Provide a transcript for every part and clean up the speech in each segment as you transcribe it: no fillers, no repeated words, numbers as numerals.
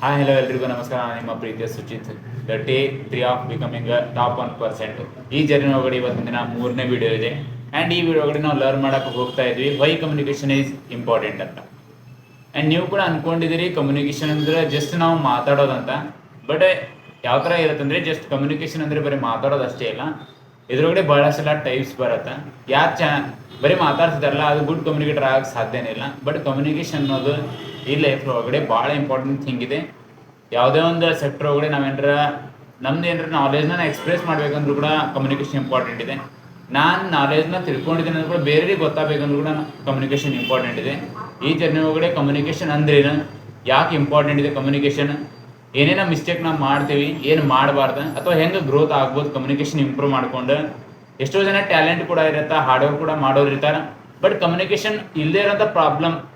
Hi hello ಎಲ್ರಿಗೂ ನಮಸ್ಕಾರ. ನಾನು ನಿಮ್ಮ ಪ್ರೀತಿಯ Suchit. The day 3 of becoming top 1%. ಈ ಜರ್ನಿ ಒಳಗಡೆ ಇವತ್ತಿನ ದಿನ 3ನೇ ವಿಡಿಯೋ ಇದೆ. ಆ್ಯಂಡ್ ಈ ವಿಡಿಯೋ ಒಳಗಡೆ ನಾವು ಲರ್ನ್ ಮಾಡೋಕೆ ಹೋಗ್ತಾ ಇದ್ವಿ ವೈ ಕಮ್ಯುನಿಕೇಷನ್ ಈಸ್ ಇಂಪಾರ್ಟೆಂಟ್ ಅಂತ. ಆ್ಯಂಡ್ ನೀವು ಕೂಡ ಅಂದ್ಕೊಂಡಿದ್ದೀರಿ ಕಮ್ಯುನಿಕೇಷನ್ ಅಂದರೆ ಜಸ್ಟ್ ನಾವು ಮಾತಾಡೋದಂತ. ಬಟ್ ಯಾವ ಥರ ಇರುತ್ತೆ ಅಂದರೆ ಜಸ್ಟ್ ಕಮ್ಯುನಿಕೇಷನ್ ಅಂದರೆ ಬರೀ ಮಾತಾಡೋದು ಅಷ್ಟೇ ಇಲ್ಲ. ಇದ್ರೊಳಗಡೆ ಭಾಳಷ್ಟೆಲ್ಲ ಟೈಪ್ಸ್ ಬರುತ್ತೆ. ಯಾರು ಬರೀ ಮಾತಾಡ್ತಿದಾರಲ್ಲ ಅದು ಗುಡ್ ಕಮ್ಯುನಿಕೇಟರ್ ಆಗಕ್ಕೆ ಸಾಧ್ಯನೇ ಇಲ್ಲ. ಬಟ್ ಕಮ್ಯುನಿಕೇಷನ್ ಅನ್ನೋದು ಈ ಲೈಫ್ ಒಳಗಡೆ ಭಾಳ ಇಂಪಾರ್ಟೆಂಟ್ ಥಿಂಗ್ ಇದೆ. ಯಾವುದೇ ಒಂದು ಸೆಕ್ಟರ್ ಒಳಗಡೆ ನಾವೇನಾರ ನಮ್ದು ಏನಾರ ನಾಲೆಜ್ನ ಎಕ್ಸ್ಪ್ರೆಸ್ ಮಾಡಬೇಕಂದ್ರೂ ಕೂಡ ಕಮ್ಯುನಿಕೇಷನ್ ಇಂಪಾರ್ಟೆಂಟ್ ಇದೆ. ನಾನು ನಾಲೆಜ್ನ ತಿಳ್ಕೊಂಡಿದ್ದೀನಿ ಅಂದ್ರೂ ಕೂಡ ಬೇರೆಯವ್ರಿಗೆ ಗೊತ್ತಾಗಬೇಕಂದ್ರೂ ಕೂಡ ಕಮ್ಯುನಿಕೇಷನ್ ಇಂಪಾರ್ಟೆಂಟ್ ಇದೆ. ಈ ಜರ್ನಿ ಒಳಗಡೆ ಕಮ್ಯುನಿಕೇಷನ್ ಅಂದ್ರೇನು, ಯಾಕೆ ಇಂಪಾರ್ಟೆಂಟ್ ಇದೆ ಕಮ್ಯುನಿಕೇಷನ್, ಏನೇನೋ ಮಿಸ್ಟೇಕ್ ನಾವು ಮಾಡ್ತೀವಿ, ಏನು ಮಾಡಬಾರ್ದು, ಅಥವಾ ಹೆಂಗೆ ಗ್ರೋತ್ ಆಗ್ಬೋದು ಕಮ್ಯುನಿಕೇಷನ್ ಇಂಪ್ರೂವ್ ಮಾಡ್ಕೊಂಡು. ಎಷ್ಟೋ ಜನ ಟ್ಯಾಲೆಂಟ್ ಕೂಡ ಇರುತ್ತೆ, ಹಾರ್ಡ್ ವರ್ಕ್ ಕೂಡ ಮಾಡೋರು ಇರ್ತಾರೆ. ಬಟ್ ಕಮ್ಯುನಿಕೇಷನ್ ಇಲ್ಲದೇ ಇರೋಂಥ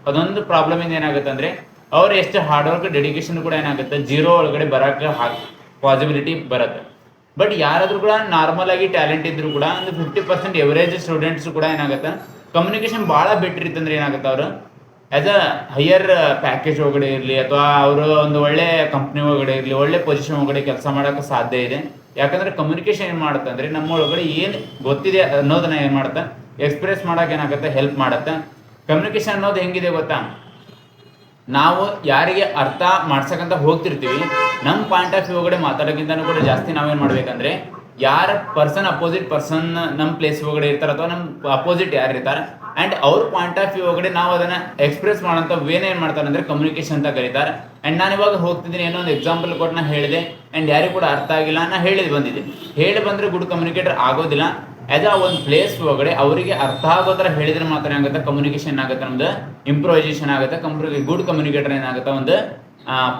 ಅದೊಂದು ಪ್ರಾಬ್ಲಮ್ ಏನಾಗುತ್ತೆ ಅಂದರೆ ಅವ್ರು ಎಷ್ಟು ಹಾರ್ಡ್ ವರ್ಕ್ ಡೆಡಿಕೇಶನ್ ಕೂಡ ಏನಾಗುತ್ತೆ ಜೀರೋ ಒಳಗಡೆ ಬರೋಕ್ಕೆ ಪಾಸಿಬಿಲಿಟಿ ಬರುತ್ತೆ. ಬಟ್ ಯಾರಾದರೂ ಕೂಡ ನಾರ್ಮಲ್ ಆಗಿ ಟ್ಯಾಲೆಂಟ್ ಇದ್ರು ಕೂಡ ಒಂದು 50% ಎವರೇಜ್ ಸ್ಟೂಡೆಂಟ್ಸ್ ಕೂಡ ಏನಾಗುತ್ತೆ ಕಮ್ಯುನಿಕೇಷನ್ ಭಾಳ ಬೆಟ್ರ್ ಇತ್ತಂದ್ರೆ ಏನಾಗುತ್ತೆ ಅವರು ಆ್ಯಸ್ ಅ ಹೈಯರ್ ಪ್ಯಾಕೇಜ್ ಒಳಗಡೆ ಇರಲಿ ಅಥವಾ ಅವರು ಒಂದು ಒಳ್ಳೆ ಕಂಪ್ನಿ ಒಳಗಡೆ ಇರಲಿ, ಒಳ್ಳೆ ಪೊಸಿಷನ್ ಒಳಗಡೆ ಕೆಲಸ ಮಾಡೋಕ್ಕೆ ಸಾಧ್ಯ ಇದೆ. ಯಾಕಂದರೆ ಕಮ್ಯುನಿಕೇಷನ್ ಏನು ಮಾಡುತ್ತೆ ಅಂದರೆ ನಮ್ಮ ಒಳಗಡೆ ಏನು ಗೊತ್ತಿದೆ ಅನ್ನೋದನ್ನ ಏನು ಮಾಡುತ್ತೆ ಎಕ್ಸ್ಪ್ರೆಸ್ ಮಾಡೋಕೆ ಏನಾಗುತ್ತೆ ಹೆಲ್ಪ್ ಮಾಡುತ್ತೆ. ಕಮ್ಯುನಿಕೇಷನ್ ಅನ್ನೋದು ಹೆಂಗಿದೆ ಗೊತ್ತಾ, ನಾವು ಯಾರಿಗೆ ಅರ್ಥ ಮಾಡ್ಸಕ್ಕಂತ ಹೋಗ್ತಿರ್ತೀವಿ ನಮ್ಮ ಪಾಯಿಂಟ್ ಆಫ್ ವ್ಯೂ ಒಳಗಡೆ ಮಾತಾಡೋಕ್ಕಿಂತನೂ ಕೂಡ ಜಾಸ್ತಿ ನಾವೇನು ಮಾಡ್ಬೇಕಂದ್ರೆ ಯಾರ ಅಪೋಸಿಟ್ ಪರ್ಸನ್ ನಮ್ಮ ಪ್ಲೇಸ್ ಒಳಗಡೆ ಇರ್ತಾರೆ ಅಥವಾ ನಮ್ಮ ಅಪೋಸಿಟ್ ಯಾರು ಇರ್ತಾರೆ ಆ್ಯಂಡ್ ಅವ್ರ ಪಾಯಿಂಟ್ ಆಫ್ ವ್ಯೂ ಒಳಗಡೆ ನಾವು ಅದನ್ನು ಎಕ್ಸ್ಪ್ರೆಸ್ ಮಾಡೋಂಥ ವೇನ ಏನು ಮಾಡ್ತಾರೆ ಅಂದರೆ ಕಮ್ಯುನಿಕೇಷನ್ ಅಂತ ಕರೀತಾರೆ. ಆ್ಯಂಡ್ ನಾನು ಇವಾಗ ಹೋಗ್ತಿದ್ದೀನಿ, ಏನೋ ಒಂದು ಎಕ್ಸಾಂಪಲ್ ಕೊಟ್ಟು ನಾನು ಹೇಳಿದೆ ಆ್ಯಂಡ್ ಯಾರಿಗೂ ಕೂಡ ಅರ್ಥ ಆಗಿಲ್ಲ, ನಾನು ಹೇಳಿ ಬಂದರೆ ಗುಡ್ ಕಮ್ಯುನಿಕೇಟರ್ ಆಗೋದಿಲ್ಲ. ಆ್ಯಸ್ ಆ ಒಂದು ಪ್ಲೇಸ್ ಒಳಗಡೆ ಅವರಿಗೆ ಅರ್ಥ ಆಗೋ ಥರ ಹೇಳಿದ್ರೆ ಮಾತ್ರ ಏನಾಗುತ್ತೆ ಕಮ್ಯುನಿಕೇಷನ್ ಆಗುತ್ತೆ, ನಮ್ದು ಇಂಪ್ರೂವೈಸೇಷನ್ ಆಗುತ್ತೆ, ಗುಡ್ ಕಮ್ಯುನಿಕೇಟರ್ ಏನಾಗುತ್ತೆ ಒಂದು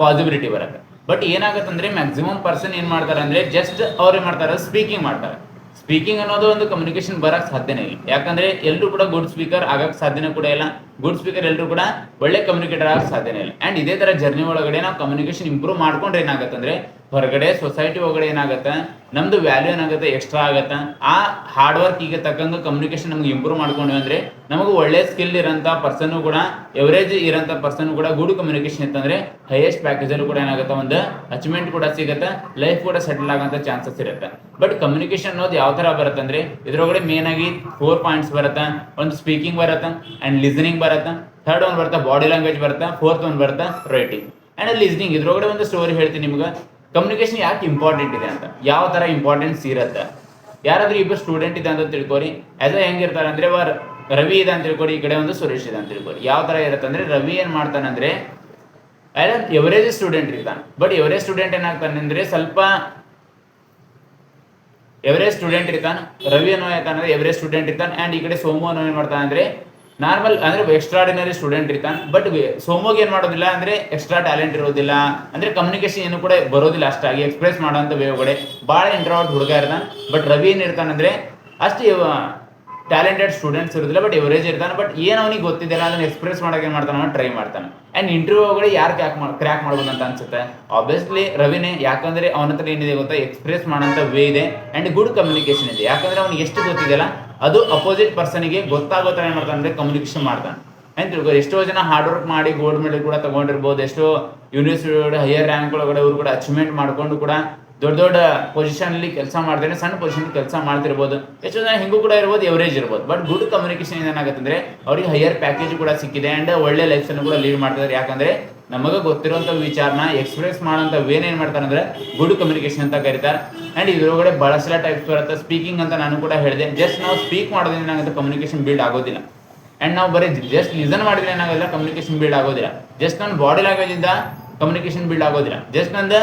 ಪಾಸಿಬಿಲಿಟಿ ಬರುತ್ತೆ. ಬಟ್ ಏನಾಗುತ್ತೆ ಅಂದರೆ ಮ್ಯಾಕ್ಸಿಮಮ್ ಪರ್ಸನ್ ಏನು ಮಾಡ್ತಾರೆ ಅಂದರೆ ಜಸ್ಟ್ ಅವ್ರು ಏನು ಮಾಡ್ತಾರೆ ಸ್ಪೀಕಿಂಗ್ ಮಾಡ್ತಾರೆ. ಸ್ಪೀಕಿಂಗ್ ಅನ್ನೋದು ಒಂದು ಕಮ್ಯುನಿಕೇಷನ್ ಬರೋಕ್ಕೆ ಸಾಧ್ಯನೇ ಇಲ್ಲ. ಯಾಕಂದರೆ ಎಲ್ಲರೂ ಕೂಡ ಗುಡ್ ಸ್ಪೀಕರ್ ಆಗಕ್ಕೆ ಸಾಧ್ಯನೇ ಕೂಡ ಇಲ್ಲ. ಗುಡ್ ಸ್ಪೀಕರ್ ಎಲ್ಲರೂ ಕೂಡ ಒಳ್ಳೆ ಕಮ್ಯುನಿಕೇಟರ್ ಆಗಕ್ಕೆ ಸಾಧ್ಯನೇ ಇಲ್ಲ. ಆ್ಯಂಡ್ ಇದೇ ಥರ ಜರ್ನಿ ಒಳಗಡೆ ನಾವು ಕಮ್ಯುನಿಕೇಷನ್ ಇಂಪ್ರೂವ್ ಮಾಡ್ಕೊಂಡ್ರೆ ಏನಾಗುತ್ತೆ ಅಂದರೆ ಹೊರಗಡೆ ಸೊಸೈಟಿ ಒಳಗಡೆ ಏನಾಗುತ್ತೆ ನಮ್ಮದು ವ್ಯಾಲ್ಯೂ ಏನಾಗುತ್ತೆ ಎಕ್ಸ್ಟ್ರಾ ಆಗುತ್ತೆ. ಆ ಹಾರ್ಡ್ ವರ್ಕಿಗೆ ತಕ್ಕಂಗೆ ಕಮ್ಯುನಿಕೇಷನ್ ನಮ್ಗೆ ಇಂಪ್ರೂವ್ ಮಾಡ್ಕೊಂಡ್ವಿ ಅಂದರೆ ನಮಗೆ ಒಳ್ಳೆ ಸ್ಕಿಲ್ ಇರೋಂಥ ಪರ್ಸನ್ನು ಕೂಡ ಎವರೇಜ್ ಇರೋಂಥ ಪರ್ಸನ್ ಕೂಡ ಗುಡ್ ಕಮ್ಯುನಿಕೇಷನ್ ಇತ್ತಂದರೆ ಹೈಯೆಸ್ಟ್ ಪ್ಯಾಕೇಜಲ್ಲೂ ಕೂಡ ಏನಾಗುತ್ತೆ ಒಂದು ಅಚೀವ್ಮೆಂಟ್ ಕೂಡ ಸಿಗುತ್ತೆ, ಲೈಫ್ ಕೂಡ ಸೆಟಲ್ ಆಗೋಂಥ ಚಾನ್ಸಸ್ ಇರುತ್ತೆ. ಬಟ್ ಕಮ್ಯುನಿಕೇಷನ್ ಅನ್ನೋದು ಯಾವ ಥರ ಬರುತ್ತೆ ಅಂದರೆ ಇದರೊಳಗಡೆ ಮೇನ್ ಆಗಿ 4 ಪಾಯಿಂಟ್ಸ್ ಬರುತ್ತೆ. ಒಂದು ಸ್ಪೀಕಿಂಗ್ ಬರುತ್ತೆ ಆ್ಯಂಡ್ ಲಿಸನಿಂಗ್ ಬರುತ್ತೆ, ಥರ್ಡ್ ಒಂದು ಬರುತ್ತೆ ಬಾಡಿ ಲ್ಯಾಂಗ್ವೇಜ್ ಬರುತ್ತೆ, ಫೋರ್ತ್ ಒಂದು ಬರುತ್ತೆ ರೈಟಿಂಗ್ ಆ್ಯಂಡ್ ಲಿಸ್ನಿಂಗ್. ಇದರೊಳಗಡೆ ಒಂದು ಸ್ಟೋರಿ ಹೇಳ್ತೀನಿ ನಿಮ್ಗೆ ಕಮ್ಯುನಿಕೇಷನ್ ಯಾಕೆ ಇಂಪಾರ್ಟೆಂಟ್ ಇದೆ ಅಂತ, ಯಾವ ಥರ ಇಂಪಾರ್ಟೆನ್ಸ್ ಇರುತ್ತೆ. ಯಾರಾದರೂ ಇಬ್ಬರು ಸ್ಟೂಡೆಂಟ್ ಇದೆ ಅಂತ ತಿಳ್ಕೊರಿ, ಆ್ಯಸ್ ಅ ಹೆಂಗಿರ್ತಾರೆ ಅಂದರೆ ರವಿ ಇದೆ ಅಂತ ತಿಳ್ಕೊರಿ, ಈ ಕಡೆ ಒಂದು ಸುರೇಶ್ ಇದೆ ಅಂತ ತಿಳ್ಕೊರಿ. ಯಾವ ಥರ ಇರುತ್ತೆ ಅಂದರೆ ರವಿ ಏನು ಮಾಡ್ತಾನೆ ಅಂದರೆ ಎವರೇಜ್ ಸ್ಟೂಡೆಂಟ್ ಇರ್ತಾನೆ. ಬಟ್ ಎವರೇಜ್ ಸ್ಟೂಡೆಂಟ್ ಏನಾಗ್ತಾನೆ ಅಂದರೆ ಸ್ವಲ್ಪ ಎವರೇಜ್ ಸ್ಟೂಡೆಂಟ್ ಇರ್ತಾನೆ, ರವಿ ಅನ್ನೋ ಯಾಕಂದರೆ ಎವರೇಜ್ ಸ್ಟೂಡೆಂಟ್ ಇರ್ತಾನೆ. ಆ್ಯಂಡ್ ಈ ಕಡೆ ಸೋಮು ಅನ್ನೋ ಏನು ಮಾಡ್ತಾನೆ ಅಂದರೆ ನಾರ್ಮಲ್ ಅಂದರೆ ಎಕ್ಸ್ಟ್ರಾಡಿನರಿ ಸ್ಟೂಡೆಂಟ್ ಇರ್ತಾನೆ. ಬಟ್ ಸೋಮೋಗೆ ಏನು ಮಾಡೋದಿಲ್ಲ ಅಂದರೆ ಎಕ್ಸ್ಟ್ರಾ ಟ್ಯಾಲೆಂಟ್ ಇರೋದಿಲ್ಲ, ಅಂದರೆ ಕಮ್ಯುನಿಕೇಷನ್ ಏನು ಕೂಡ ಬರೋದಿಲ್ಲ ಅಷ್ಟಾಗಿ ಎಕ್ಸ್ಪ್ರೆಸ್ ಮಾಡೋಂಥ ವೇ ಒಳಗಡೆ ಭಾಳ ಇಂಟ್ರೋವರ್ಟ್ ಹುಡುಗ ಇರ್ತಾನೆ. ಬಟ್ ರವಿ ಏನು ಇರ್ತಾನಂದರೆ ಅಷ್ಟು ಟ್ಯಾಲೆಂಟೆಡ್ ಸ್ಟೂಡೆಂಟ್ಸ್ ಇರೋದಿಲ್ಲ, ಬಟ್ ಎವರೇಜ್ ಇರ್ತಾನೆ. ಬಟ್ ಏನು ಅವನಿಗೆ ಗೊತ್ತಿದ್ದಿಲ್ಲ ಅದನ್ನು ಎಕ್ಸ್ಪ್ರೆಸ್ ಮಾಡೋಕೆ ಏನು ಮಾಡ್ತಾನೆ ಟ್ರೈ ಮಾಡ್ತಾನೆ. ಆ್ಯಂಡ್ ಇಂಟರ್ವ್ಯೂ ಒಳಗಡೆ ಯಾರು ಕ್ರ್ಯಾಕ್ ಮಾಡ್ಬೋದು ಅಂತ ಅನ್ಸುತ್ತೆ ಆಬ್ವಿಯಸ್ಲಿ ರವಿನೇ. ಯಾಕಂದರೆ ಅವನ ಹತ್ರ ಏನಿದೆ ಗೊತ್ತಾ ಎಕ್ಸ್ಪ್ರೆಸ್ ಮಾಡೋಂಥ ವೇ ಇದೆ ಆ್ಯಂಡ್ ಗುಡ್ ಕಮ್ಯುನಿಕೇಷನ್ ಇದೆ. ಯಾಕಂದರೆ ಅವ್ನಿಗೆ ಎಷ್ಟು ಗೊತ್ತಿದೆಯಲ್ಲ ಅದು ಅಪೋಸಿಟ್ ಪರ್ಸನಿಗೆ ಗೊತ್ತಾಗೋ ಥರ ಏನು ಮಾಡ್ತಾನೆ ಅಂದರೆ ಕಮ್ಯುನಿಕೇಷನ್ ಮಾಡ್ತಾನೆ. ಆ್ಯಂಡ್ ತಿಳ್ಕೊ ಎಷ್ಟೋ ಜನ ಹಾರ್ಡ್ ವರ್ಕ್ ಮಾಡಿ ಗೋಲ್ಡ್ ಮೆಡಲ್ ಕೂಡ ತೊಗೊಂಡಿರ್ಬೋದು, ಎಷ್ಟೋ ಯೂನಿವರ್ಸಿಟಿ ಹೈಯರ್ ರ್ಯಾಂಕ್ ಒಳಗಡೆ ಅವರು ಕೂಡ ಅಚೀವ್ಮೆಂಟ್ ಮಾಡಿಕೊಂಡು ಕೂಡ ದೊಡ್ಡ ದೊಡ್ಡ ಪೊಸಿಷನಲ್ಲಿ ಕೆಲಸ ಮಾಡ್ತಾರೆ, ಸಣ್ಣ ಪೊಸಿಷನ್ ಕೆಲಸ ಮಾಡ್ತಿರ್ಬೋದು. ಎಷ್ಟೋ ಜನ ಹಿಂಗೂ ಕೂಡ ಇರ್ಬೋದು, ಎವರೇಜ್ ಇರ್ಬೋದು. ಬಟ್ ಗುಡ್ ಕಮ್ಯುನಿಕೇಷನ್ ಏನಾಗುತ್ತೆ ಅಂದರೆ ಅವ್ರಿಗೆ ಹೈಯರ್ ಪ್ಯಾಕೇಜ್ ಕೂಡ ಸಿಕ್ಕಿದೆ ಆ್ಯಂಡ್ ಒಳ್ಳೆ ಲೈಫನ್ನು ಕೂಡ ಲೀಡ್ ಮಾಡ್ತಿದ್ದಾರೆ. ಯಾಕಂದರೆ ನಮಗೆ ಗೊತ್ತಿರುವಂಥ ವಿಚಾರನ ಎಕ್ಸ್ಪ್ರೆಸ್ ಮಾಡೋಂಥ ವೇನ್ ಏನು ಮಾಡ್ತಾರೆ ಅಂದರೆ ಗುಡ್ ಕಮ್ಯುನಿಕೇಷನ್ ಅಂತ ಕರೀತಾರೆ. ಆ್ಯಂಡ್ ಇದರೊಳಗಡೆ ಭಾಳಷ್ಟೆಲ್ಲ ಟೈಪ್ಸ್ ಬರುತ್ತೆ. ಸ್ಪೀಕಿಂಗ್ ಅಂತ ನಾನು ಕೂಡ ಹೇಳಿದೆ, ಜಸ್ಟ್ ನಾವು ಸ್ಪೀಕ್ ಮಾಡೋದ್ರಿಂದ ಏನಾಗುತ್ತೆ ಕಮ್ಯುನಿಕೇಷನ್ ಬಿಲ್ಡ್ ಆಗೋದಿಲ್ಲ. ಆ್ಯಂಡ್ ನಾವು ಬರೀ ಜಸ್ಟ್ ಲಿಸನ್ ಮಾಡಿದ್ರೆ ಏನಾಗೋದಿಲ್ಲ ಕಮ್ಯುನಿಕೇಷನ್ ಬಿಲ್ಡ್ ಆಗೋದಿಲ್ಲ. ಜಸ್ಟ್ ನನ್ನ ಬಾಡಿ ಲ್ಯಾಂಗ್ವೇಜಿಂದ ಕಮ್ಯುನಿಕೇಷನ್ ಬಿಲ್ಡ್ ಆಗೋದಿಲ್ಲ, ಜಸ್ಟ್ ನಂದು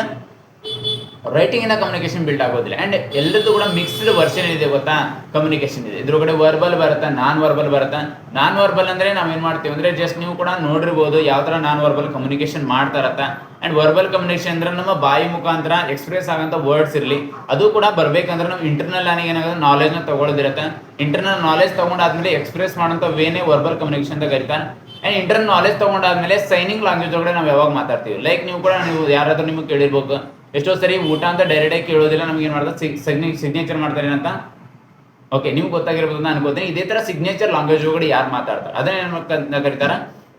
ರೈಟಿಂಗಿಂದ ಕಮ್ಯುನಿಕೇಷನ್ ಬಿಲ್ಡ್ ಆಗೋದಿಲ್ಲ. ಆ್ಯಂಡ್ ಎಲ್ಲರದ್ದು ಕೂಡ ಮಿಕ್ಸ್ಡ್ ವರ್ಷನ್ ಇದೆ ಗೊತ್ತಾ ಕಮ್ಯುನಿಕೇಷನ್ ಇದೆ. ಇದ್ರೊಳಗಡೆ ವರ್ಬಲ್ ಬರುತ್ತೆ, ನಾನ್ ವರ್ಬಲ್ ಬರುತ್ತೆ. ನಾನ್ ವರ್ಬಲ್ ಅಂದರೆ ನಾವೇನು ಮಾಡ್ತೀವಿ ಅಂದರೆ ಜಸ್ಟ್ ನೀವು ಕೂಡ ನೋಡಿರ್ಬೋದು ಯಾವ ಥರ ನಾನ್ ವರ್ಬಲ್ ಕಮ್ಯುನಿಕೇಷನ್ ಮಾಡ್ತಾರತ್ತ. ಆ್ಯಂಡ್ ವರ್ಬಲ್ ಕಮ್ಯುನಿಕೇಷನ್ ಅಂದರೆ ನಮ್ಮ ಬಾಯಿ ಮುಖಾಂತರ ಎಕ್ಸ್ಪ್ರೆಸ್ ಆಗೋಂಥ ವರ್ಡ್ಸ್ ಇರಲಿ, ಅದು ಕೂಡ ಬರಬೇಕಂದ್ರೆ ನಾವು ಇಂಟರ್ನಲ್ ಆಗಿ ಏನಾಗುತ್ತೆ ನಾಲೆಜ್ನ ತೊಗೊಳ್ಳೋದಿರುತ್ತೆ. ಇಂಟರ್ನಲ್ ನಾಲೆಜ್ ತೊಗೊಂಡಾದ್ಮೇಲೆ ಎಕ್ಸ್ಪ್ರೆಸ್ ಮಾಡೋಂಥ ವೇನೇ ವರ್ಬಲ್ ಕಮ್ಯುನಿಕೇಷನ್ ಅಂತ ಕರೀತಾರೆ. ಆ್ಯಂಡ್ ಇಂಟರ್ನಲ್ ನಾಲೆಜ್ ತೊಗೊಂಡಾದ್ಮೇಲೆ ಸೈನಿಂಗ್ ಲ್ಯಾಂಗ್ವೇಜ್ ಒಳಗಡೆ ನಾವು ಯಾವಾಗ ಮಾತಾಡ್ತೀವಿ, ಲೈಕ್ ನೀವು ಕೂಡ ನೀವು ಯಾರಾದರೂ ನಿಮಗೆ ಕೇಳಿರ್ಬೇಕು, ಎಷ್ಟೋ ಸರಿ ಊಟ ಅಂತ ಡೈರೆಕ್ಟಾಗಿ ಕೇಳೋದಿಲ್ಲ, ನಮ್ಗೆ ಏನು ಮಾಡ್ತಾರೆ ಸಿಗ್ನೇಚರ್ ಮಾಡ್ತಾರೆ ಏನಂತ. ಓಕೆ, ನೀವು ಗೊತ್ತಾಗಿರ್ಬೋದು ಅಂತ ಅನ್ಕೋತೀನಿ. ಇದೇ ಥರ ಸಿಗ್ನೇಚರ್ ಲ್ಯಾಂಗ್ವೇಜ್ ಒಳಗಡೆ ಯಾರು ಮಾತಾಡ್ತಾರೆ ಅದನ್ನೇನು ಕರೀತಾರೆ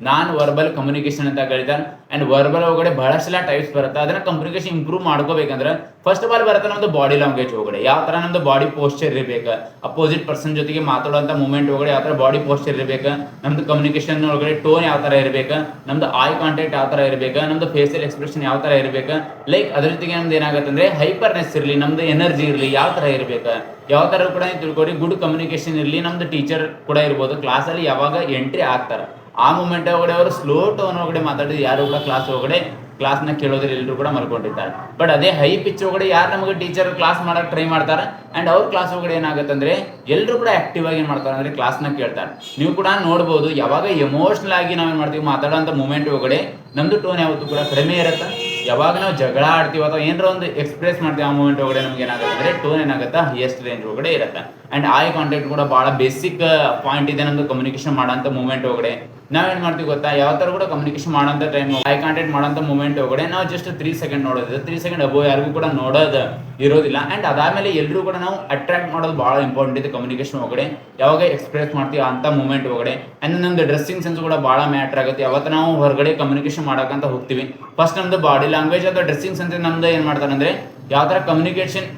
ನಾನ್ ವರ್ಬಲ್ ಕಮ್ಯುನಿಕೇಶನ್ ಅಂತ ಕರೀತಾರೆ. ಅಂಡ್ ವರ್ಬಲ್ ಒಳಗಡೆ ಬಹಳಷ್ಟೆಲ್ಲ ಟೈಪ್ಸ್ ಬರುತ್ತೆ. ಅದನ್ನ ಕಮ್ಯುನಿಕೇಶನ್ ಇಂಪ್ರೂವ್ ಮಾಡ್ಕೋಬೇಕಂದ್ರೆ ಫಸ್ಟ್ ಆಫ್ ಆಲ್ ಬರುತ್ತೆ ನಮ್ದು ಬಾಡಿ ಲ್ಯಾಂಗ್ವೇಜ್ ಒಳಗಡೆ ಯಾವ ತರ ನಮ್ದು ಬಾಡಿ ಪೋಸ್ಚರ್ ಇರಬೇಕು, ಅಪೋಸಿಟ್ ಪರ್ಸನ್ ಜೊತೆಗೆ ಮಾತಾಡುವಂತ ಮೂವ್ಮೆಂಟ್ ಒಳಗಡೆ ಯಾವ ತರ ಬಾಡಿ ಪೋಸ್ಚರ್ ಇರಬೇಕು, ನಮ್ದು ಕಮ್ಯುನಿಕೇಶನ್ ಒಳಗಡೆ ಟೋನ್ ಯಾವ ತರ ಇರಬೇಕು, ನಮ್ದು ಐ ಕಾಂಟ್ಯಾಕ್ಟ್ ಯಾವ ತರ ಇರಬೇಕು, ನಮ್ದು ಫೇಸಿಯಲ್ ಎಕ್ಸ್ಪ್ರೆಷನ್ ಯಾವ ತರ ಇರಬೇಕು, ಲೈಕ್ ಅದ್ರ ಜೊತೆಗೆ ನಮ್ದು ಏನಾಗುತ್ತೆ ಅಂದ್ರೆ ಹೈಪರ್ನೆಸ್ ಇರಲಿ, ನಮ್ದು ಎನರ್ಜಿ ಇರಲಿ, ಯಾವ ತರ ಇರಬೇಕು, ಯಾವ ತರ ಕೂಡ ತಿಳ್ಕೊರಿ. ಗುಡ್ ಕಮ್ಯುನಿಕೇಶನ್ ಇರಲಿ, ನಮ್ದು ಟೀಚರ್ ಕೂಡ ಇರ್ಬೋದು ಕ್ಲಾಸಲ್ಲಿ ಯಾವಾಗ ಎಂಟ್ರಿ ಆಗ್ತಾರೆ ಆ ಮೂಮೆಂಟ್ ಒಳಗಡೆ ಅವರು ಸ್ಲೋ ಟೋನ್ ಒಳಗಡೆ ಮಾತಾಡಿದ್ರು ಯಾರು ಕೂಡ ಕ್ಲಾಸ್ ಒಳಗಡೆ ಕ್ಲಾಸ್ನ ಕೇಳೋದ್ರಲ್ಲಿ ಎಲ್ಲರೂ ಕೂಡ ಮಲ್ಕೊಂಡಿರ್ತಾರೆ. ಬಟ್ ಅದೇ ಹೈ ಪಿಚ್ ಒಳಗಡೆ ಯಾರು ನಮಗೆ ಟೀಚರ್ ಕ್ಲಾಸ್ ಮಾಡಕ್ ಟ್ರೈ ಮಾಡ್ತಾರೆ ಅಂಡ್ ಅವ್ರ ಕ್ಲಾಸ್ ಒಳಗಡೆ ಏನಾಗುತ್ತೆ ಅಂದ್ರೆ ಎಲ್ಲರೂ ಕೂಡ ಆಕ್ಟಿವ್ ಆಗಿ ಏನ್ ಮಾಡ್ತಾರೆ ಅಂದ್ರೆ ಕ್ಲಾಸ್ನ ಕೇಳ್ತಾರೆ. ನೀವು ಕೂಡ ನೋಡ್ಬೋದು ಯಾವಾಗ ಎಮೋಷನಲ್ ಆಗಿ ನಾವೇನ್ ಮಾಡ್ತೀವಿ ಮಾತಾಡೋಂಥ ಮೂಮೆಂಟ್ ಒಳಗಡೆ ನಮ್ದು ಟೋನ್ ಯಾವತ್ತೂ ಕೂಡ ಕಡಿಮೆ ಇರುತ್ತೆ. ಯಾವಾಗ ನಾವು ಜಗಳ ಆಡ್ತೀವಿ ಅಥವಾ ಏನಾರ ಒಂದು ಎಕ್ಸ್ಪ್ರೆಸ್ ಮಾಡ್ತೀವಿ ಆ ಮೂಮೆಂಟ್ ಒಳಗಡೆ ನಮ್ಗೆ ಏನಾಗುತ್ತೆ ಅಂದ್ರೆ ಟೋನ್ ಏನಾಗುತ್ತೆ ಹೈಯೆಸ್ಟ್ ರೇಂಜ್ ಒಳಗಡೆ ಇರುತ್ತೆ. ಅಂಡ್ ಐ ಕಾಂಟ್ಯಾಕ್ಟ್ ಕೂಡ ಬಹಳ ಬೇಸಿಕ್ ಪಾಯಿಂಟ್ ಇದೆ ನಮ್ದು ಕಮ್ಯುನಿಕೇಶನ್ ಮಾಡೋಂಥ ಮೂಮೆಂಟ್ ಒಳಗಡೆ. ನಾವೇನ್ ಮಾಡ್ತೀವಿ ಗೊತ್ತಾ, ಯಾವ ತರ ಕೂಡ ಕಮ್ಯುನಿಕೇಶನ್ ಮಾಡೋಂಥ ಟೈಮ್ ಐ ಕಾಂಟ್ಯಾಕ್ಟ್ ಮಾಡೋಂಥ ಮೂಮೆಂಟ್ ಒಳಗಡೆ ನಾವು ಜಸ್ಟ್ 3 ಸೆಕೆಂಡ್ ನೋಡೋದು, 3 ಸೆಕೆಂಡ್ ಅಬೋ ಯಾರಿಗೂ ಕೂಡ ನೋಡೋದು ಇರೋದಿಲ್ಲ. ಅಂಡ್ ಅದಾದ್ಮೇಲೆ ಎಲ್ಲರೂ ಕೂಡ ನಾವು ಅಟ್ರಾಕ್ಟ್ ಮಾಡೋದು ಬಹಳ ಇಂಪಾರ್ಟೆಂಟ್ ಇದೆ ಕಮ್ಯುನಿಕೇಶನ್ ಒಳಗಡೆ. ಯಾವಾಗ ಎಕ್ಸ್ಪ್ರೆಸ್ ಮಾಡ್ತೀವಿ ಅಂತ ಮೂಮೆಂಟ್ ಒಳಗಡೆ ಅಂಡ್ ನಮ್ದು ಡ್ರೆಸ್ಸಿಂಗ್ ಸೆನ್ಸ್ ಕೂಡ ಬಹಳ ಮ್ಯಾಟರ್ ಆಗುತ್ತೆ. ಯಾವತ್ತು ನಾವು ಹೊರಗಡೆ ಕಮ್ಯುನಿಕೇಶನ್ ಮಾಡಕಂತ ಹೋಗ್ತೀವಿ ಫಸ್ಟ್ ನಮ್ದು ಬಾಡಿ ಲ್ಯಾಂಗ್ವೇಜ್ ಅಥವಾ ಡ್ರೆಸ್ಸಿಂಗ್ ಸೆನ್ಸ್ ನಮ್ದು ಏನ್ ಮಾಡ್ತಾರೆ ಅಂದ್ರೆ ಯಾವ ತರ ಕಮ್ಯುನಿಕೇಶನ್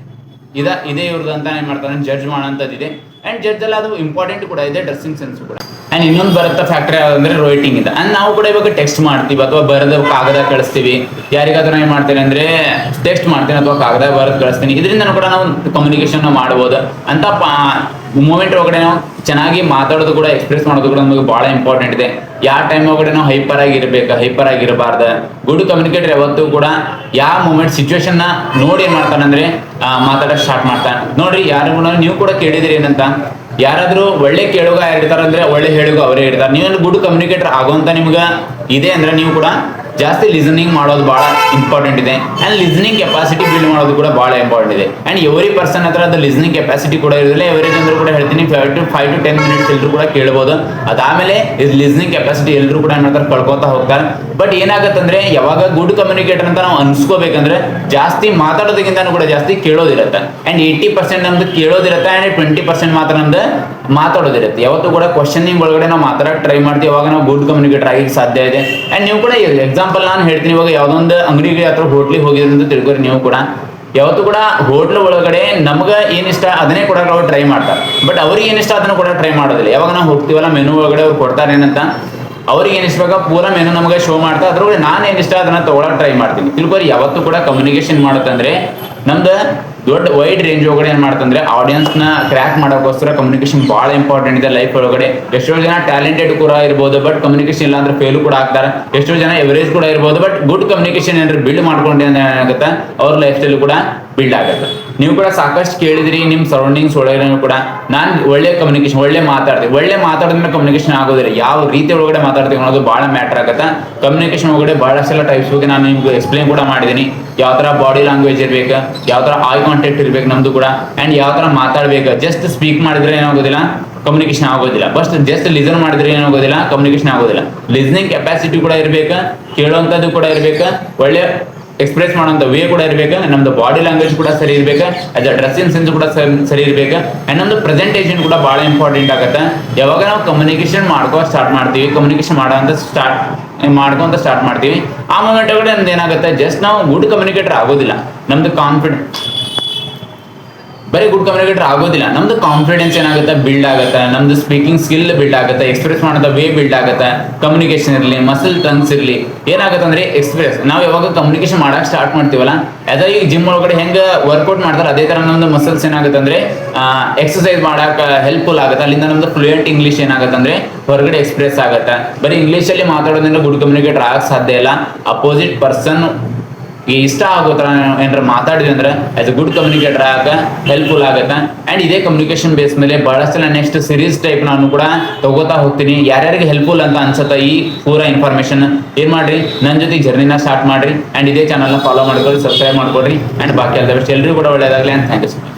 ಇದೇ ಇವ್ರದ್ದು ಅಂತ ಏನ್ ಮಾಡ್ತಾರೆ ಜಡ್ಜ್ ಮಾಡೋಂಥದ್ದಿದೆ. ಅಂಡ್ ಜಡ್ಜ್ ಎಲ್ಲ ಅದು ಇಂಪಾರ್ಟೆಂಟ್ ಕೂಡ ಇದೆ ಡ್ರೆಸ್ಸಿಂಗ್ ಸೆನ್ಸ್ ಕೂಡ. ಅಂಡ್ ಇನ್ನೊಂದು ಬರುತ್ತೆ ಫ್ಯಾಕ್ಟರ್ ಯಾವ್ದಂದ್ರೆ ರೈಟಿಂಗ್ ಇದೆ. ಅಂಡ್ ನಾವು ಕೂಡ ಇವಾಗ ಟೆಕ್ಸ್ಟ್ ಮಾಡ್ತೀವಿ ಅಥವಾ ಬರೆದ ಕಾಗದ ಕಳಿಸ್ತೀವಿ, ಯಾರಿಗಾದ್ರೂ ಏನ್ ಮಾಡ್ತೀನಿ ಅಂದ್ರೆ ಟೆಕ್ಸ್ಟ್ ಮಾಡ್ತೀನಿ ಅಥವಾ ಕಾಗದ ಬರೆದು ಕಳಿಸ್ತೀನಿ. ಇದರಿಂದ ಕೂಡ ನಾವು ಕಮ್ಯುನಿಕೇಶನ್ ಮಾಡ್ಬೋದು ಅಂತ ಮೂಮೆಂಟ್ ಒಳಗಡೆ ನಾವು ಚೆನ್ನಾಗಿ ಮಾತಾಡೋದು ಕೂಡ ಎಕ್ಸ್ಪ್ರೆಸ್ ಮಾಡೋದು ಕೂಡ ನಮಗೆ ಬಹಳ ಇಂಪಾರ್ಟೆಂಟ್ ಇದೆ. ಯಾವ ಟೈಮ್ ಒಳಗಡೆ ನಾವು ಹೈಪರ್ ಆಗಿರ್ಬೇಕು, ಹೈಪರ್ ಆಗಿರಬಾರ್ದು. ಗುಡ್ ಕಮ್ಯುನಿಕೇಟರ್ ಯಾವತ್ತೂ ಕೂಡ ಯಾವ ಮೂಮೆಂಟ್ ಸಿಚುವೇಶನ್ ನ ನೋಡಿ ಏನ್ ಮಾಡ್ತಾನೆ ಅಂದ್ರೆ ಮಾತಾಡಕ್ ಸ್ಟಾರ್ಟ್ ಮಾಡ್ತಾನೆ. ನೋಡ್ರಿ ಯಾರು ಕೂಡ ನೀವು ಕೂಡ ಕೇಳಿದಿರಿ ಏನಂತ, ಯಾರಾದ್ರೂ ಒಳ್ಳೆ ಕೇಳುಗ ಇರ್ತಾರಂದ್ರೆ ಒಳ್ಳೆ ಹೇಳುಗ ಅವರೇ ಇರ್ತಾರೆ. ನೀವೇನು ಗುಡ್ ಕಮ್ಯುನಿಕೇಟರ್ ಆಗೋಂತ ನಿಮ್ಗೆ ಇದೆ ಅಂದ್ರೆ ನೀವು ಕೂಡ ಜಾಸ್ತಿ ಲಿಸನಿಂಗ್ ಮಾಡೋದು ಬಹಳ ಇಂಪಾರ್ಟೆಂಟ್ ಇದೆ. ಅಂಡ್ ಲಿಸನಿಂಗ್ ಕೆಪಾಸಿಟಿ ಬಿಲ್ಡ್ ಮಾಡೋದು ಕೂಡ ಬಹಳ ಇಂಪಾರ್ಟೆಂಟ್ ಇದೆ. ಅಂಡ್ ಎವ್ರಿ ಪರ್ಸನ್ ಹತ್ರ ಅದು ಲಿಸನಿಂಗ್ ಕೆಪಾಸಿಟಿ ಕೂಡ ಇರೋದಿಲ್ಲ. ಎವರೇಜ್ ಅಂದ್ರೂ ಕೂಡ ಹೇಳ್ತೀನಿ 5 to 10 ಮಿನಿಟ್ಸ್ ಎಲ್ಲರೂ ಕೂಡ ಕೇಳ್ಬೋದು. ಅದಾದ್ಮೇಲೆ ಲಿಸನಿಂಗ್ ಕೆಪಾಸಿಟಿ ಎಲ್ಲರೂ ಕೂಡ ಏನ್ ಮಾಡ್ತಾರೆ ಕಳ್ಕೊತಾ ಹೋಗ್ತಾರೆ. ಬಟ್ ಏನಾಗತ್ತಂದ್ರೆ ಯಾವಾಗ ಗುಡ್ ಕಮ್ಯುನಿಕೇಟರ್ ಅಂತ ನಾವು ಅನ್ಸ್ಕೋಬೇಕಂದ್ರೆ ಜಾಸ್ತಿ ಮಾತಾಡೋದಕ್ಕಿಂತ ಕೂಡ ಜಾಸ್ತಿ ಕೇಳೋದಿರುತ್ತೆ. ಅಂಡ್ 80% ನಮ್ದು ಕೇಳೋದಿರುತ್ತೆ ಅಂಡ್ 20% ಮಾತ್ರ ನಮ್ದು ಮಾತಾಡೋದಿರುತ್ತೆ. ಯಾವತ್ತೂ ಕೂಡ ಕ್ವಶನಿಂಗ್ ಒಳಗಡೆ ನಾವು ಮಾತಾಡಕ್ಕೆ ಟ್ರೈ ಮಾಡ್ತೀವಿ, ಅವಾಗ ನಾವು ಗುಡ್ ಕಮ್ಯುನಿಕೇಟರ್ ಆಗಿ ಸಾಧ್ಯ ಇದೆ. ಅಂಡ್ ನೀವು ಕೂಡ ಎಕ್ಸಾಂಪಲ್ ನಾನು ಹೇಳ್ತೀನಿ, ಇವಾಗ ಯಾವ್ದೊಂದು ಅಂಗಡಿಗೆ ಅಥವಾ ಹೋಟ್ಲಿಗೆ ಹೋಗಿದ್ರೆ ಅಂತ ತಿಳ್ಕೊರಿ. ನೀವು ಕೂಡ ಯಾವತ್ತೂ ಕೂಡ ಹೋಟ್ಲ್ ಒಳಗಡೆ ನಮ್ಗೆ ಏನ್ ಇಷ್ಟ ಅದನ್ನೇ ಕೂಡ ಅವ್ರು ಟ್ರೈ ಮಾಡ್ತಾರೆ. ಬಟ್ ಅವ್ರಿಗೆ ಏನಿಷ್ಟ ಅದನ್ನ ಕೂಡ ಟ್ರೈ ಮಾಡೋದಿಲ್ಲ. ಯಾವಾಗ ನಾವು ಹೋಗ್ತೀವಲ್ಲ ಮೆನು ಒಳಗಡೆ ಅವ್ರು ಕೊಡ್ತಾರೆ ಏನಂತ ಅವ್ರಿಗೆ ಏನ್ ಇಷ್ಟ ಪೂರಾ ಮೆನು ನಮಗೆ ಶೋ ಮಾಡ್ತಾರೆ. ಅದ್ರೊಳಗೆ ನಾನು ಏನ್ ಇಷ್ಟ ಅದನ್ನ ತಗೊಳಕ್ ಟ್ರೈ ಮಾಡ್ತೀನಿ. ತಿಳ್ಕೊರಿ ಯಾವತ್ತೂ ಕೂಡ ಕಮ್ಯುನಿಕೇಶನ್ ಮಾಡುತ್ತಂದ್ರೆ ನಮ್ದು ದೊಡ್ಡ ವೈಡ್ ರೇಂಜ್ ಒಳಗಡೆ ಏನ್ ಮಾಡ್ತಂದ್ರೆ ಆಡಿಯನ್ಸ್ ನ ಕ್ರ್ಯಾಕ್ ಮಾಡೋಕ್ಕೋಸ್ಕರ ಕಮ್ಯುನಿಕೇಶನ್ ಬಹಳ ಇಂಪಾರ್ಟೆಂಟ್ ಇದೆ ಲೈಫ್ ಒಳಗಡೆ. ಎಷ್ಟೋ ಜನ ಟ್ಯಾಲೆಂಟೆಡ್ ಕೂಡ ಇರ್ಬೋದು ಬಟ್ ಕಮ್ಯುನಿಕೇಶನ್ ಇಲ್ಲ ಅಂದ್ರೆ ಫೇಲ್ ಕೂಡ ಆಗ್ತಾರೆ. ಎಷ್ಟೋ ಜನ ಎವರೇಜ್ ಕೂಡ ಇರ್ಬೋದು ಬಟ್ ಗುಡ್ ಕಮ್ಯುನಿಕೇಶನ್ ಏನಾದ್ರು ಬಿಲ್ಡ್ ಮಾಡ್ಕೊಂಡೆ ಅಂದ್ರೆ ಏನಾಗುತ್ತೆ ಅವ್ರ ಲೈಫ್ ಸ್ಟೈಲ್ ಕೂಡ ಬಿಲ್ಡ್ ಆಗುತ್ತೆ. ನೀವು ಕೂಡ ಸಾಕಷ್ಟು ಕೇಳಿದ್ರಿ ನಿಮ್ಮ ಸರೌಂಡಿಂಗ್ಸ್ ಒಳಗಡೆ ಕೂಡ ನಾನು ಒಳ್ಳೆ ಕಮ್ಯುನಿಕೇಶನ್ ಒಳ್ಳೆ ಮಾತಾಡೋದ್ರಿಂದ ಕಮ್ಯುನಿಕೇಶನ್ ಆಗೋದಿಲ್ಲ. ಯಾವ ರೀತಿ ಒಳಗಡೆ ಮಾತಾಡ್ತೀವಿ ಅನ್ನೋದು ಬಹಳ ಮ್ಯಾಟರ್ ಆಗುತ್ತೆ. ಕಮ್ಯುನಿಕೇಶನ್ ಒಳಗಡೆ ಬಹಳಷ್ಟೆಲ್ಲ ಟೈಪ್ಸ್ ಬಗ್ಗೆ ನಾನು ನಿಮ್ಗೆ ಎಕ್ಸ್ಪ್ಲೇನ್ ಕೂಡ ಮಾಡಿದ್ದೀನಿ. ಯಾವ ತರ ಬಾಡಿ ಲ್ಯಾಂಗ್ವೇಜ್ ಇರ್ಬೇಕು, ಯಾವ ತರ ಐ ಕಾಂಟ್ಯಾಕ್ಟ್ ಇರ್ಬೇಕು ನಮ್ದು ಕೂಡ, ಅಂಡ್ ಯಾವ ತರ ಮಾತಾಡ್ಬೇಕು. ಜಸ್ಟ್ ಸ್ಪೀಕ್ ಮಾಡಿದ್ರೆ ಏನಾಗೋದಿಲ್ಲ ಕಮ್ಯುನಿಕೇಶನ್ ಆಗೋದಿಲ್ಲ. ಫಸ್ಟ್ ಜಸ್ಟ್ ಲಿಸನ್ ಮಾಡಿದ್ರೆ ಏನಾಗೋದಿಲ್ಲ ಕಮ್ಯುನಿಕೇಶನ್ ಆಗೋದಿಲ್ಲ. ಲಿಸನಿಂಗ್ ಕೆಪಾಸಿಟಿ ಕೂಡ ಇರ್ಬೇಕು, ಕೇಳೋಂಥದ್ದು ಕೂಡ ಇರ್ಬೇಕು, ಒಳ್ಳೆ ಎಕ್ಸ್ಪ್ರೆಸ್ ಮಾಡೋಂಥ ವೇ ಕೂಡ ಇರ್ಬೇಕು, ನಮ್ದು ಬಾಡಿ ಲ್ಯಾಂಗ್ವೇಜ್ ಕೂಡ ಸರಿ ಇರ್ಬೇಕು, ಅದ ಡ್ರೆಸ್ಸಿಂಗ್ ಸೆನ್ಸ್ ಕೂಡ ಸರಿ ಇರ್ಬೇಕು. ಅಂಡ್ ನಮ್ದು ಪ್ರೆಸೆಂಟೇಷನ್ ಕೂಡ ಬಹಳ ಇಂಪಾರ್ಟೆಂಟ್ ಆಗುತ್ತೆ. ಯಾವಾಗ ನಾವು ಕಮ್ಯುನಿಕೇಶನ್ ಸ್ಟಾರ್ಟ್ ಮಾಡ್ತೀವಿ, ಕಮ್ಯುನಿಕೇಶನ್ ಮಾಡ್ಕೊಂತ ಸ್ಟಾರ್ಟ್ ಮಾಡ್ತೀವಿ, ಆ ಮೂಮೆಂಟ್ ಒಳಗಡೆ ನಮ್ದು ಏನಾಗುತ್ತೆ ಜಸ್ಟ್ ನಾವು ಗುಡ್ ಕಮ್ಯುನಿಕೇಟರ್ ಆಗೋದಿಲ್ಲ. ನಮ್ದು ಬರೀ ಗುಡ್ ಕಮ್ಯುನಿಕೇಟರ್ ಆಗೋದಿಲ್ಲ, ನಮ್ದು ಕಾನ್ಫಿಡೆನ್ಸ್ ಏನಾಗುತ್ತೆ ಬಿಲ್ಡ್ ಆಗುತ್ತೆ, ನಮ್ದು ಸ್ಪೀಕಿಂಗ್ ಸ್ಕಿಲ್ ಬಿಲ್ಡ್ ಆಗುತ್ತೆ, ಎಕ್ಸ್ಪ್ರೆಸ್ ಮಾಡೋದ ವೇ ಬಿಲ್ಡ್ ಆಗುತ್ತೆ. ಕಮ್ಯುನಿಕೇಶನ್ ಇರಲಿ, ಮಸಲ್ ಟರ್ನ್ಸ್ ಇರಲಿ, ಏನಾಗುತ್ತೆ ಅಂದ್ರೆ ಎಕ್ಸ್ಪ್ರೆಸ್ ನಾವು ಯಾವಾಗ ಕಮ್ಯುನಿಕೇಶನ್ ಮಾಡಕ್ ಸ್ಟಾರ್ಟ್ ಮಾಡ್ತೀವಲ್ಲ ಅದೇ ಈಗ ಜಿಮ್ ಒಳಗಡೆ ಹೆಂಗೆ ವರ್ಕೌಟ್ ಮಾಡ್ತಾರೆ ಅದೇ ತರ ನಮ್ದು ಮಸಲ್ಸ್ ಏನಾಗುತ್ತೆ ಅಂದ್ರೆ ಎಕ್ಸರ್ಸೈಸ್ ಮಾಡಕ್ ಹೆಲ್ಪ್ಫುಲ್ ಆಗುತ್ತೆ. ಅಲ್ಲಿಂದ ನಮ್ದು ಫ್ಲೂಯೆಂಟ್ ಇಂಗ್ಲಿಷ್ ಏನಾಗುತ್ತೆ ಅಂದ್ರೆ ಹೊರಗಡೆ ಎಕ್ಸ್ಪ್ರೆಸ್ ಆಗುತ್ತೆ. ಬರೀ ಇಂಗ್ಲೀಷಲ್ಲಿ ಮಾತಾಡೋದ್ರಿಂದ ಗುಡ್ ಕಮ್ಯುನಿಕೇಟರ್ ಆಗಕ್ಕೆ ಸಾಧ್ಯ ಇಲ್ಲ. ಅಪೋಸಿಟ್ ಪರ್ಸನ್ ಇಷ್ಟ ಆಗೋ ತರ ಏನಾರ ಮಾತಾಡಿದ್ವಿ ಅಂದ್ರೆ ಆಸ್ ಅ ಗುಡ್ ಕಮ್ಯುನಿಕೇಟರ್ ಆಗ ಹೆಲ್ಪ್ಫುಲ್ ಆಗುತ್ತೆ. ಅಂಡ್ ಇದೇ ಕಮ್ಯುನಿಕೇಶನ್ ಬೇಸ್ ಮೇಲೆ ಬಹಳಷ್ಟು ನೆಕ್ಸ್ಟ್ ಸೀರೀಸ್ ಟೈಪ್ ನಾನು ಕೂಡ ತಗೋತಾ ಹೋಗ್ತೀನಿ. ಯಾರ್ಯಾರಿಗೆ ಹೆಲ್ಪ್ಫುಲ್ ಅಂತ ಅನ್ಸುತ್ತಾ ಈ ಪೂರಾ ಇನ್ಫಾರ್ಮೇಶನ್ ಏನ್ ಮಾಡ್ರಿ ನನ್ನ ಜೊತೆ ಜರ್ನಿನ ಸ್ಟಾರ್ಟ್ ಮಾಡ್ರಿ. ಅಂಡ್ ಇದೇ ಚಾನಲ್ನ ಫಾಲೋ ಮಾಡ್ಕೊಳ್ರಿ, ಸಬ್ಸ್ಕ್ರೈಬ್ ಮಾಡ್ಕೊಳ್ರಿ. ಅಂಡ್ ಬಾಕಿ ಎಲ್ಲ ಎಲ್ರಿಗೂ ಕೂಡ ಒಳ್ಳೇದಾಗಲಿ. And thank you.